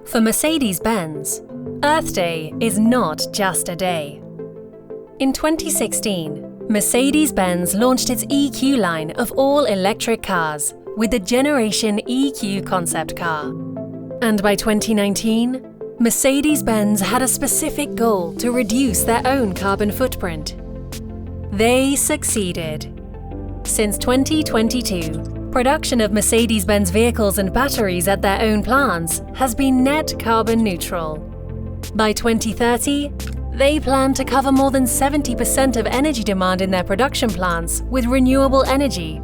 For Mercedes-Benz, Earth Day is not just a day. In 2016, Mercedes-Benz launched its EQ line of all-electric cars with the Generation EQ concept car. And by 2019, Mercedes-Benz had a specific goal to reduce their own carbon footprint. They succeeded. Since 2022, production of Mercedes-Benz vehicles and batteries at their own plants has been net carbon neutral. By 2030, they plan to cover more than 70% of energy demand in their production plants with renewable energy.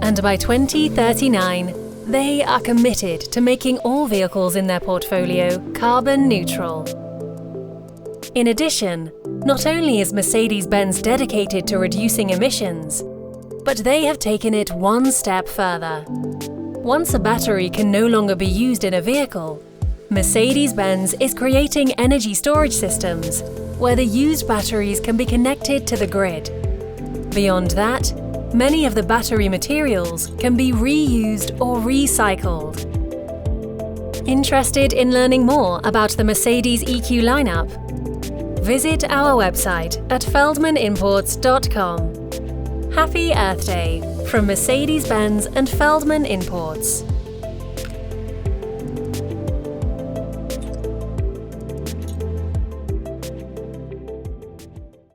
And by 2039, they are committed to making all vehicles in their portfolio carbon neutral. In addition, not only is Mercedes-Benz dedicated to reducing emissions, but they have taken it one step further. Once a battery can no longer be used in a vehicle, Mercedes-Benz is creating energy storage systems where the used batteries can be connected to the grid. Beyond that, many of the battery materials can be reused or recycled. Interested in learning more about the Mercedes EQ lineup? Visit our website at feldmanimports.com. Happy Earth Day from Mercedes-Benz and Feldmann Imports.